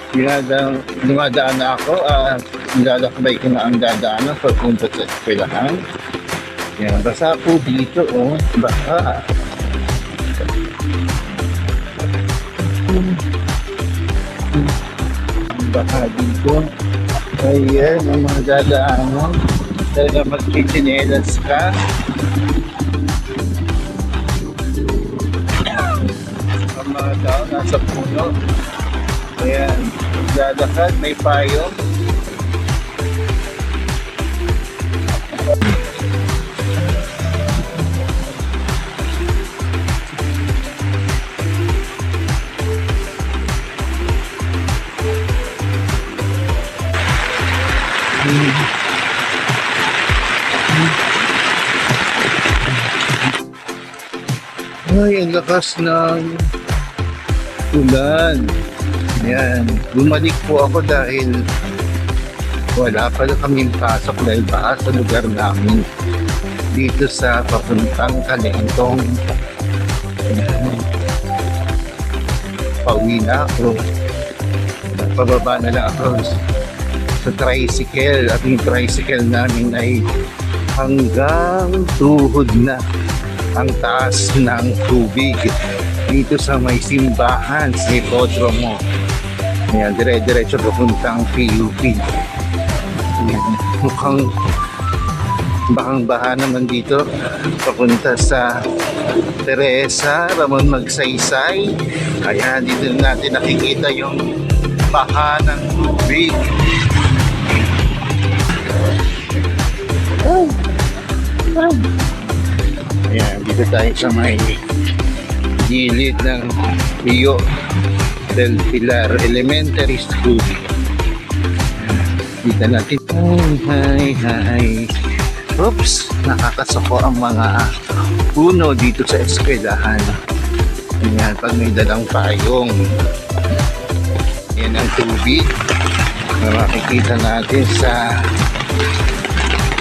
Dumadaan na ako at nilalakbay ko na ang dadaanan pagpunta sa eskwelahan. Yan, basa po dito, oh. Baka. Baka dito. Ayan, ang mga dadaanan. Talaga magchichinelas ka. Ang mga tao nasa puno. Ayan, lalakad, may payong. Ay, ang lakas ng ulan. Ayan, bumalik po ako dahil wala pala kaming pasok dahil baka sa lugar namin dito sa papuntang Kalentong. Ayan, pauwi na ako. Pababa na lang ako sa tricycle at yung tricycle namin ay hanggang tuhod na ang taas ng tubig dito sa may simbahan sa Hipodromo. Ayan, dire-diretso papuntang PUP. Ayan, mukhang bahang-baha naman dito papunta sa Teresa, Ramon Magsaysay. Ayan, dito natin nakikita yung baha ng tubig. Ayan, dito tayo sa may gilid ng Rio del Pilar Elementary School. Dito natin. Hi. Oops, nakakasoko ang mga puno dito sa eskwelahan. Ayan, pag may dalang payong. Ayan ang tubig na makikita natin sa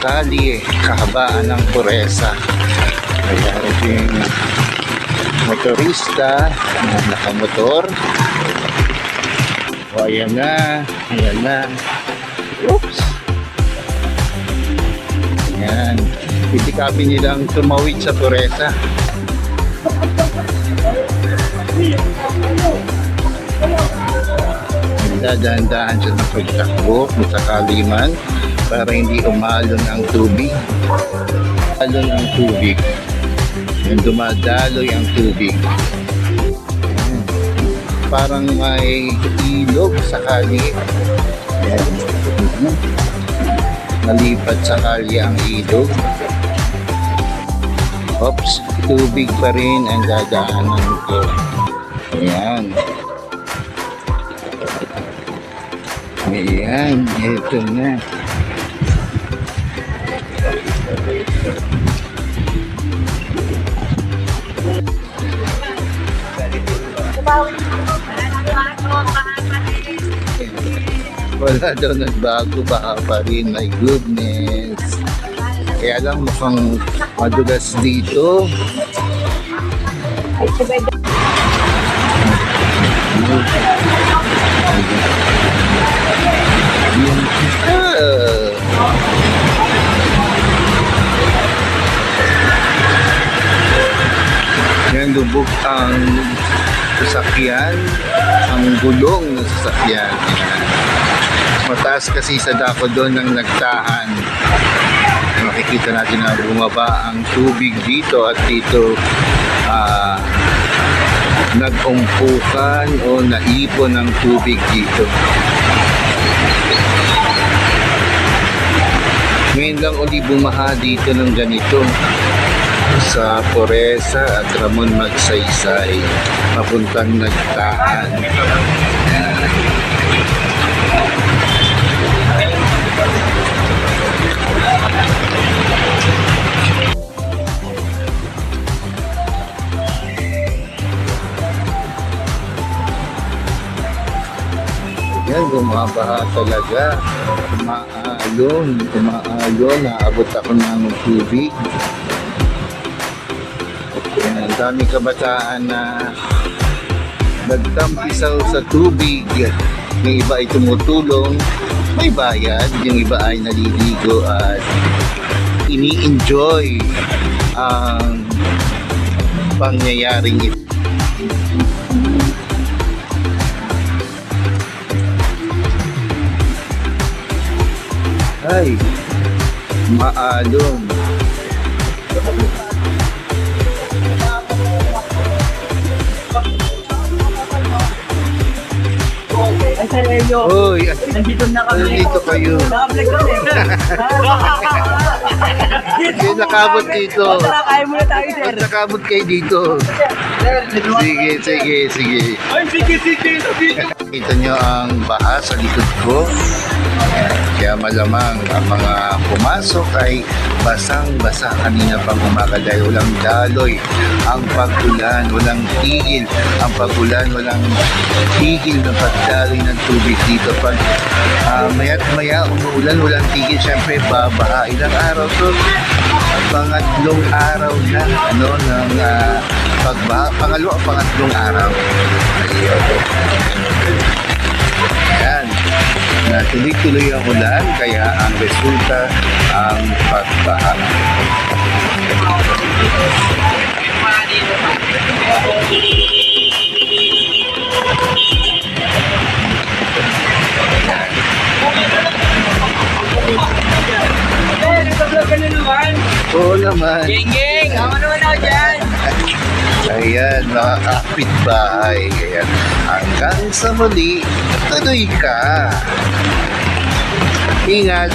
kalye, kahabaan ng Puresa. Ayan, ito yung motorista na nakamotor. O, ayan na. Oops. Ayan. Pitikapin nilang tumawid sa Puresa. Dahan-dahan siya ng pagtakbo sa kaliman para hindi umalon ang tubig. Alon ang tubig. Yung dumadaloy ang tubig. Parang may ilog sa kali. Ayan. Nalipat sa kali ang ilog. Oops, tubig pa rin ang dadaanan ko. Ayan. Ayan, ito na. Wala daw nagbago, baka pa rin. My goodness. Kaya lang mukhang madulas dito. Yan, lubog ang sasakyan, ang gulong ng sasakyan. Mataas kasi sa dako doon ng nagtahan. Makikita natin na bumaba ang tubig dito at dito nag-umpukan o naipon ang tubig dito. Ngayon lang uli bumaha dito ng ganito sa Puresa at Ramon Magsaysay papuntang Nagtaan. Yan, bumabaha talaga. Umaalon, naabot ako ng tubig. Yan, dami kabataan na nagtampisaw sa tubig. Yung iba ay tumutulong, may bayad. Yung iba ay naliligo at ini-enjoy ang pangyayaring ito. Ay, maalon. Ay, Sir Elio. Uy, Nandito na kami. nandito kayo. Naka-vlog kami. Hindi nakabot dito. Tara, kaya muna tayo, Sir. Ba't nakabot kayo dito? Sige, sige, sige. Ay, sige. Kita nyo ang baha sa likod ko. Kaya malamang ang mga pumasok ay basang-basa kanina pang umaga dahil walang daloy. Ang pag-ulan, walang tigil. Ang pag-ulan, walang tigil na pagdaloy ng tubig dito. Pag maya't maya umuulan, walang tigil. Siyempre, babaha. Ilang araw to? Pangatlong araw na ng pagbaha. Pangatlong araw. Ayan. Na tuloy-tuloy ang ulan, kaya ang resulta ang pagbaha. Nag-vlog ka na naman. Oo naman. Geng! Tama naman ako dyan. Ayan, mga kapitbahay. Ayan. Hanggang sa muli, tuloy ka. Ingat.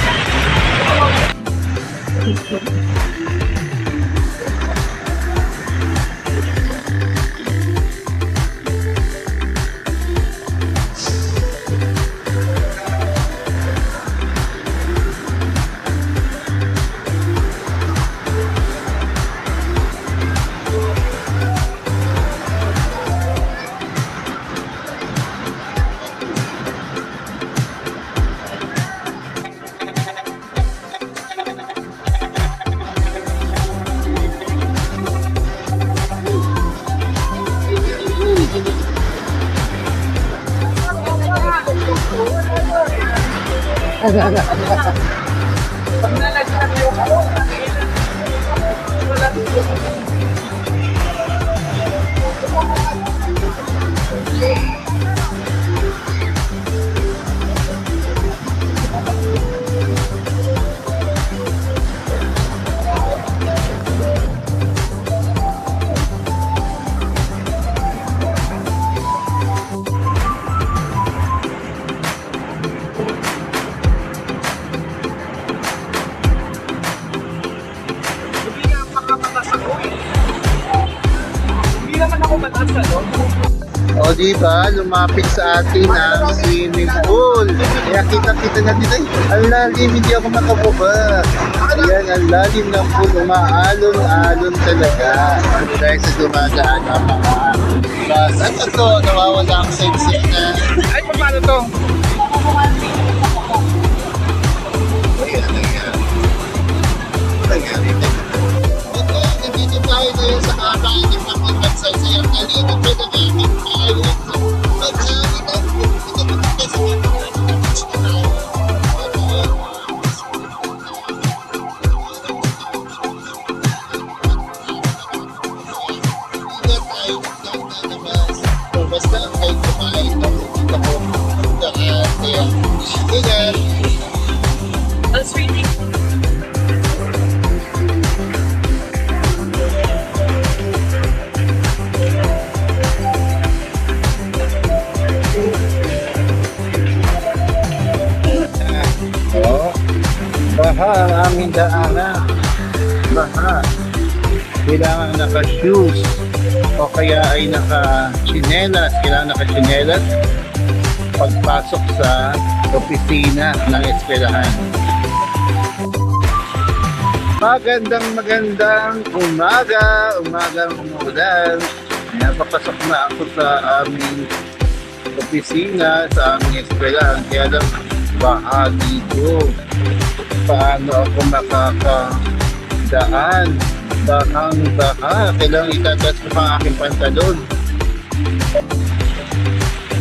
Hindi naman ako mataas na, no? O diba, lumapit sa atin ang swimming pool. Kaya kita-kita natin, ay, ang lalim, hindi ako makababa. Ayan, ang lalim ng pool, umaalon-alon talaga. Dahil sa dumadaan ang mga bus. Ano to, nawawala ang sexy na. Ay, paano to? Ayan. Ito, nandito tayo ngayon sa kabayan ng pagkabansa sa iyong nalito pa na namin tayo. Magsabi na, basta kayo kumain ng dito ko. Kaya, ingat. Ang sweetie. Baha ang aming daanan. Baha. Kailangan naka-shoes o kaya ay naka-chinelas. Kailangan naka-chinelas pagpasok sa opisina ng eskwelahan. Magandang umagang umulan. Napapasok na ako sa aming opisina, sa aming eskwelahan. Kaya lang baha dito. Paano ako makakadaan? Bahang-baha. Kailangan itatas ko pa ang aking pantalon.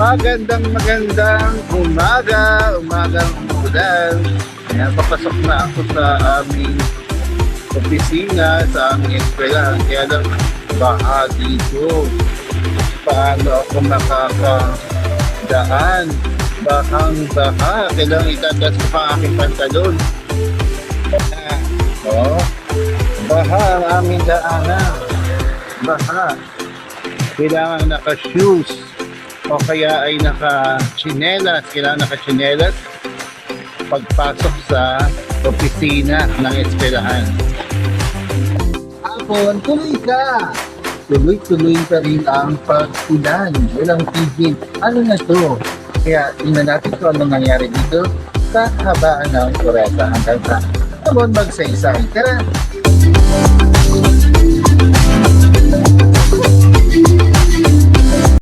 Magandang umagang umulan. Kaya papasok na ako sa aming opisina, sa aming eskwela. Kaya lang, baha dito. Paano ako makakadaan? Bahang-baha. Kailangan itatas ko pa aking pantalon. Oh, baha ang aming daanan. Baha. Kailangan naka-shoes o kaya ay naka-chinelas. Kailangan naka-chinelas pagpasok sa opisina ng eskwelahan. Hapon, tuloy ka! Tuloy-tuloy pa rin ang pag-ulan. Walang tigil. Ano na to? Kaya tingnan natin kung ano nangyari dito sa habaan ng Toreta hanggang sa Tabon Magsaysay. Tara!